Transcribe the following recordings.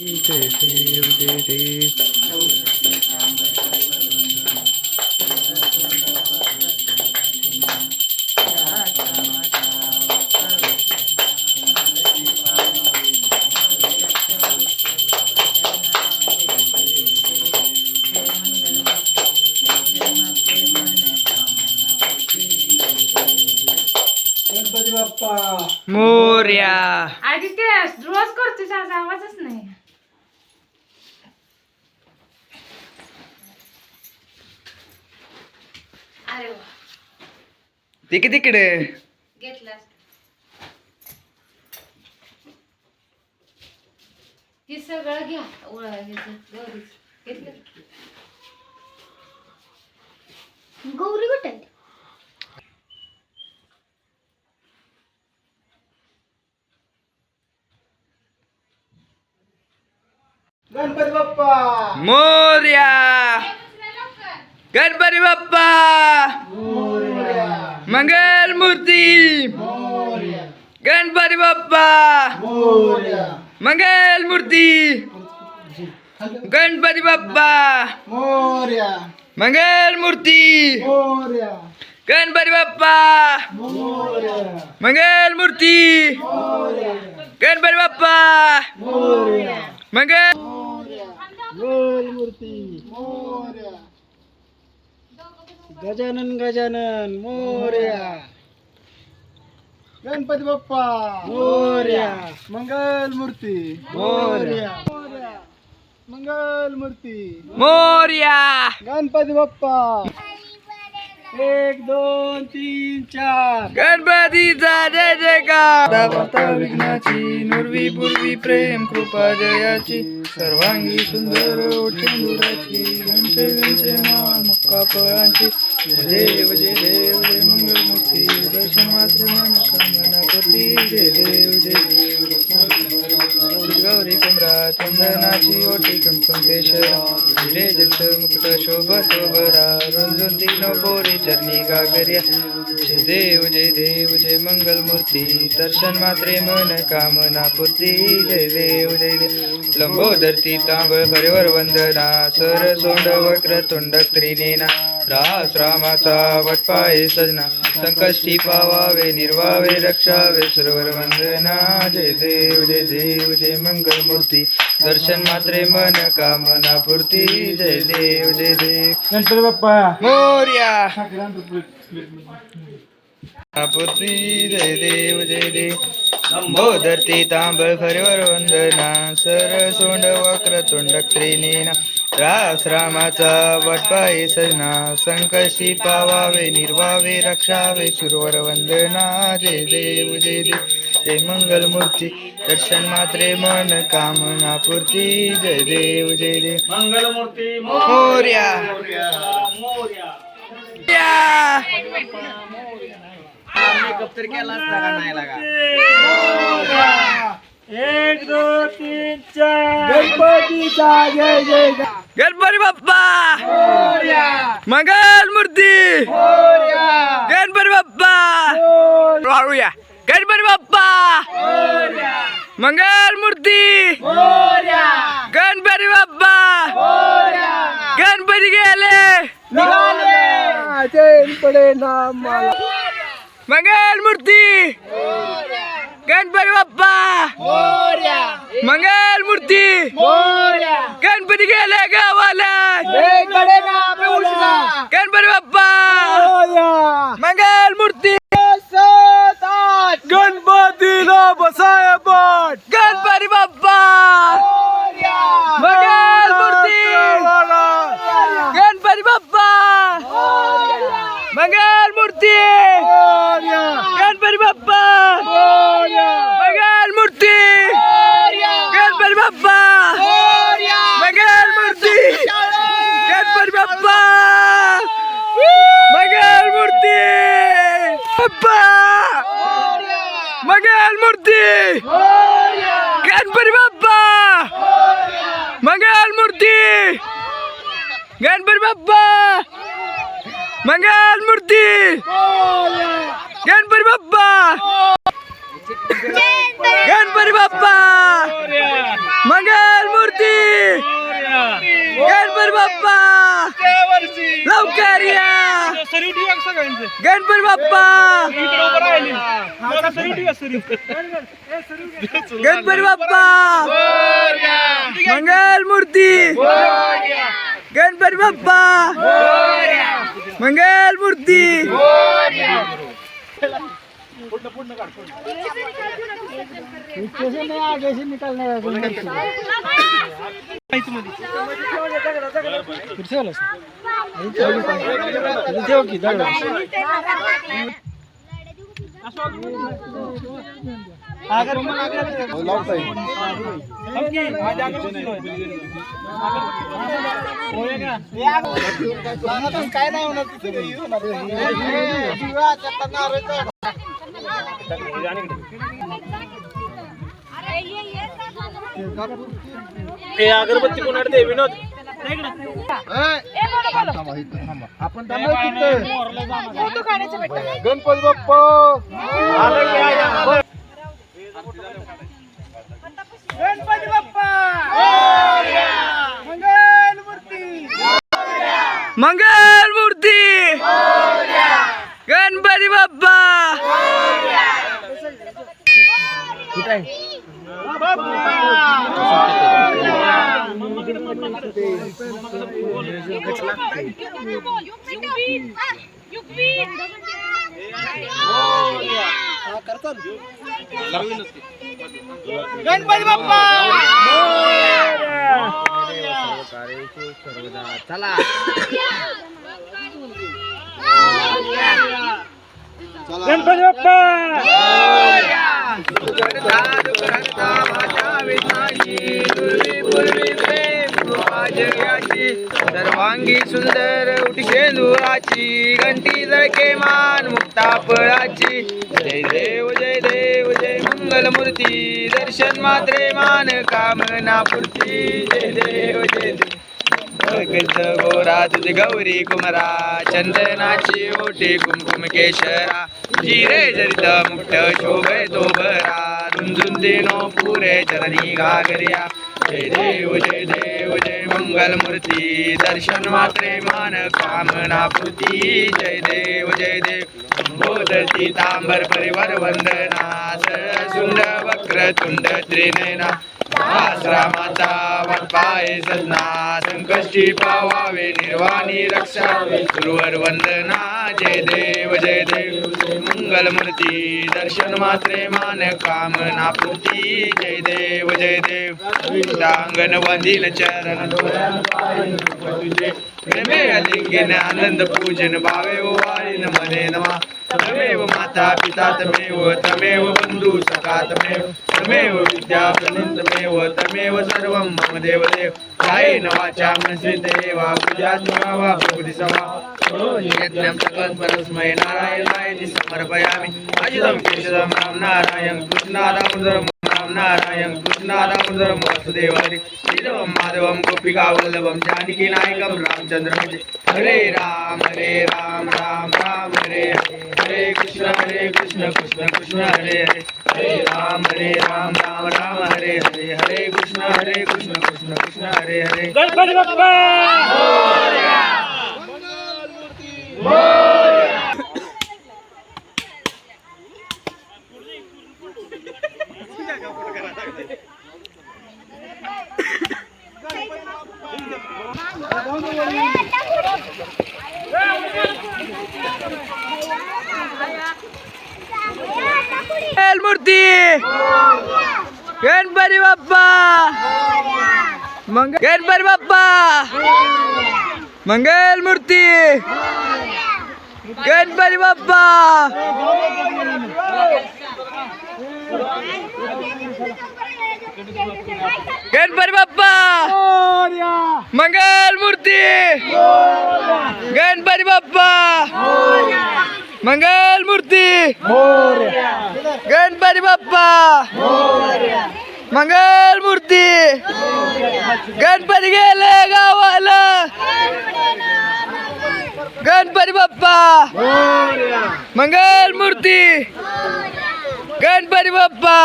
जय देव जय देव. गणपती बाप्पा मोरया. आदित्य रोज करतोस आज आवाजच नाही. अरे वा तिकडे तिकडे घेतलास हे सगळं घ्या गौरीच घेतलं. गौरी कुठे आहे? गणपती बाप्पा मोरया. गणपती बाप्पा मोरया मंगल मूर्ती. मोरया गणपती बाप्पा मोरया मंगल मूर्ती. गणपती बाप्पा मोरया मंगल मूर्ती. मोरया गणपती बाप्पा मोरया मंगल मूर्ती. मोरया गणपती बाप्पा मोरया मंगल. मूर्ती मोरया गजानन गजानन मोरया. गणपती बाप्पा मोरया मंगल मूर्ती मोरया मंगल मूर्ती मोरया. गणपती बाप्पा 1 2 3 4 गणपतीचा जय जयकार. दाता विघ्नाची नुरवी पूर्वी प्रेम कृपा जयाची सर्वांगी सुंदर ओठेंदुराची घंटे घंटे नाम मुक्का फळांची. जय देव जय देव जय मंगल मूर्ती दर्शन मात्र मन कामना करती. जय देव जय देव गौरी कमरा चंदनाची ओटी कंकंकेश्वरा हिरे जट मुकुट शोभत बरा रंजोती पोरी चरणी गागर्या. जय देव जय मंगल मूर्ती दर्शन मात्रे मन कामना पूर्ती. जय देव लंबोदरती तांबळ हरिवर वंदना सर सोंड वक्र तोंड त्रिनेना. रास रामाचा वटपाये सजना संकष्टी पावावे निर्वावे रक्षावे सुरवर वंदना. जय देव जय मंगल मूर्ती दर्शन मात्रे मन कामना पूर्ती. जय देव गणपती बाप्पा मोरया पूर्ती. जय देव लंबोदरती तांबळ हरिवर वंदना सर सोंड वक्र तोंड त्रिनेना. रास रामाचा वटपाये सजना संकशी पावावे निर्वावे रक्षावे सुरवर वंदना. जय देव जय मंगल मूर्ती दर्शन मात्रे मन कामना पूर्ती. जय देव मंगल मूर्ती मोरया. मेकअप तर केला असता का नाही लागा. 1 2 3 4 गणपतीचा जय जय गणपती बाप्पा मोरया मंगल मूर्ती. मोरया गणपती बाप्पा वाळूया. गणपती बाप्पा मोरया मंगल मूर्ती. मोरया गणपती बाप्पा मोरया गणपती गेले निघाले चैन पडे नाम मला मंगल मूर्ती. गणपती बाप्पा मोरया मंगल मूर्ती. मोरया गणपती गेले गावाला. कडे नाम उठला गणपती बाप्पा मोरया मंगल मूर्ती. गणपतीला बसाय पाठ गणपती बाप्पा मंगल मूर्ती. गणपती बाप्पा मंगल मूर्ती. गणपती बाप्पा मंगल मूर्ती. गणपती बाप्पा मंगल मूर्ती. गणपती बाप्पा मंगल मूर्ती. बाप्पा मंगल मूर्ती. गणपती बाप्पा मंगल मूर्ती. गणपती बाप्पा मंगल मूर्ती. गणपती बाप्पा गणपती बाप्पा मंगल गणपती बाप्पा लवकर या गणपती बाप्पा गणपती बाप्पा मंगल मूर्ती गणपती बाप्पा मंगल मूर्ती काय नाही होणार अगरबत्ती कोणाकडे दे विनोद आपण गणपती बाप्पा गणपती बाप्पा मंगल मूर्ती मंगल मूर्ती गणपती बाप्पा गणपती बाप्पा चला गणपती बाप्पा सर्वांगी सुंदर उठी शेंदुराची घंटी जळके मान मुक्ता फळाची जय देव जय देव जय मंगल मूर्ती दर्शन मात्रे मान कामना पूर्ती जय देव जय देव भगत गोरा तुझे गौरी कुमरा चंदनाची ओटी कुमकुम केशरा जिरे जरित मुक्त शोभे तो भरा रुंजून देनो पुरे चरणी घागरिया जय देव जय मंगल मूर्ती दर्शन मात्रे मान कामना पूर्ती जय देव बोधती तांबर परिवर वंदना सुंद वक्र तुंड त्रिनयना आश्रमाचा पाय सजना संकष्टी पावावे निर्वाणी रक्षा गुरुवर वंदना जय देव मंगल मूर्ती दर्शन मात्रे मान कामना पूर्ती जय देव अंगण वंदिल चरण तुझे प्रेमे अलिंगन आनंद पूजन भावे वाळीन मने नमा तमेव माता पिता तमेव बंधू सखा तमेव विद्या प्रणीत तमेव सर्वं मम देवदेव कायेन वाचा मनसे देवा पूजात्मवा प्रकृतिसवा यज्ञं सकलं परस्मै नारायणाय समर्पयामि अजितं केशवं राम नारायण कृष्णादामोदरं राम नारायण कृष्णादामोदरं वासुदेवारि श्रीराम माधवं गोपिका वल्लभं जानकी नायकं रामचंद्रं हरे राम राम राम हरे हरे कृष्ण कृष्ण कृष्ण हरे हरे हरे राम राम राम हरे हरे हरे कृष्ण कृष्ण हरे हरे गणपती बाप्पा मूर्ती गणपती बाप्पा गणपती बाप्पा मंगल मूर्ती गणपती बाप्पा गणपती बाप्पा मंगल मूर्ती गणपती बाप्पा मंगल मूर्ती गणपती बाप्पा मंगल मूर्ती गणपती गेले गावाला गणपती बाप्पा मंगल मूर्ती गणपती बाप्पा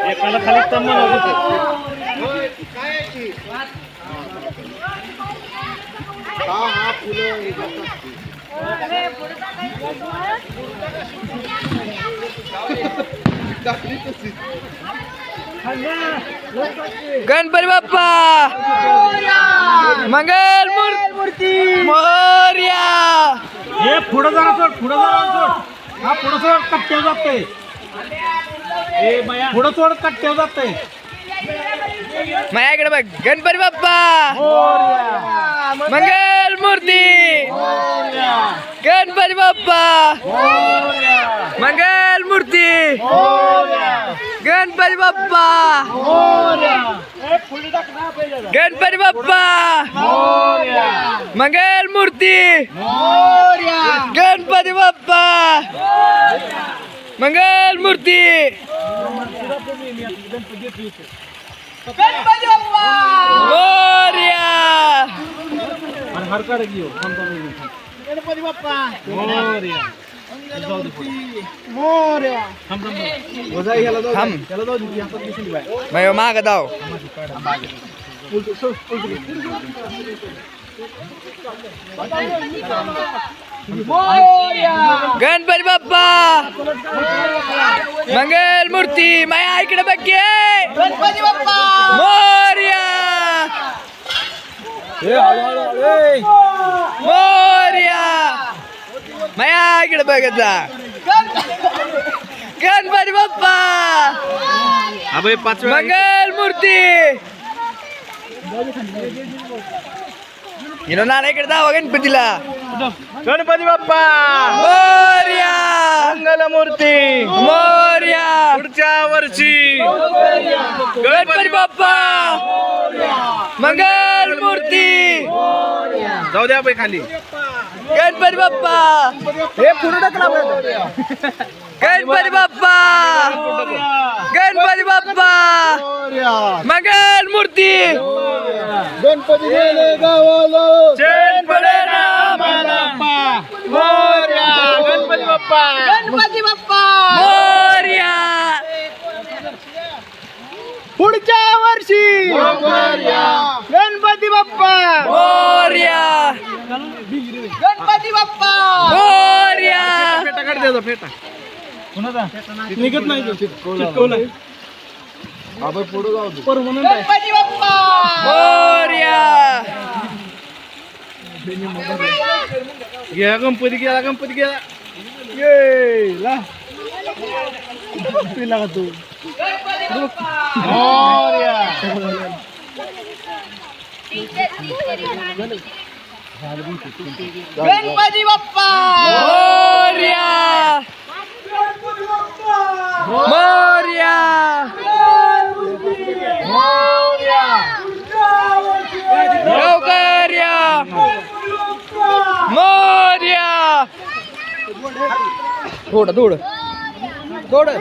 एकाला खाली तम्मा लागतो. गणपती बाप्पा मंगल मूर्ती मोरया. हे पुढं जाणार सोड, पुढं जाणार सोड. हा पुढं सोड, कट्ट्यावर जातंय. ए बाया पुढं सोड, कट्ट्यावर जातंय. माझ्या इकडे बघ. गणपती बाप्पा मोरया, मंगल मूर्ती. मोरया, गणपती बाप्पा मोरया, मंगल मूर्ती. मोरया, गणपती बाप्पा मोरया. ए पुढे टाक ना पहिल्याला. गणपती बाप्पा मोरया, मंगल मूर्ती. मोरया. गणपती बाप्पा मंगल मूर्ती. गणपती बाप्पा मोरया. आणि हरकाड घेऊ. गणपती बाप्पा मोरया. जाऊ दे पुढे. मोरया. थांब थांब थांब. वजा याला जाऊ दे. थांब. याला जाऊ दे. हातात दिसून बाय. मग माग दाव. गणपती बाप्पा मंगल मूर्ती. माझ्या इकडे बघ. गणपती बाप्पा मोरया. मोरया. माझ्या इकडे बघत जा. गणपती बाप्पा अबे 5 वेळा मंगल मूर्ती. नाना इकडे दावा गणपतीला. गणपती बाप्पा मोरया. मंगलमूर्ती. मोरया. पुढच्या वर्षी गणपती बाप्पा मंगल मूर्ती. जाऊ द्या बाई खाली. गणपती बाप्पा हे पुढे टाकला. गणपती बाप्पा गणपती बाप्पा मंगल मूर्ती. गणपती गावाला चैन पडे ना आम्हाला. मोरया. गणपती बाप्पा. गणपती बाप्पा मोरया. पुढच्या वर्षी गणपती बाप्पा मोरया. गणपती बाप्पा मोरया. फेटा काढ द्यायचा. फेटा निघत नाही. चिटकवलाय. पुढे जाऊ दे. परमनंट आहे. गणपती बाप्पा मोरया. गेला गणपती. गेला गणपती. गेला. गेला. पिला का तू. मोरया. गणपती बाप्पा मोरया. मोरया. लवकर या. मोरया. थोडं थोडं थोडं.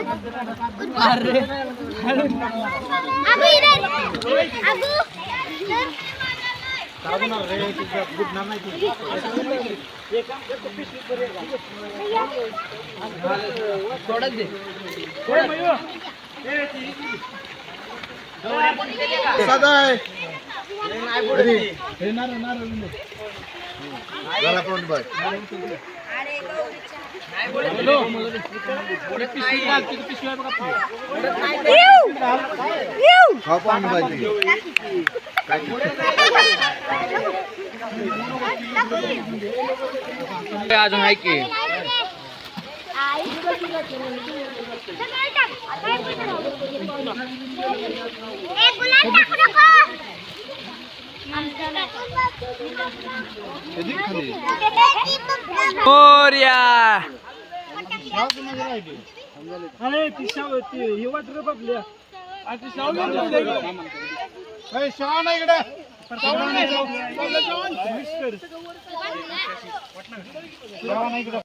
अजून आहे की मोरया. अरे ती शाव ही वाटर बघल्या. आता शाव नाही इकडे. शाव नाही इकडे.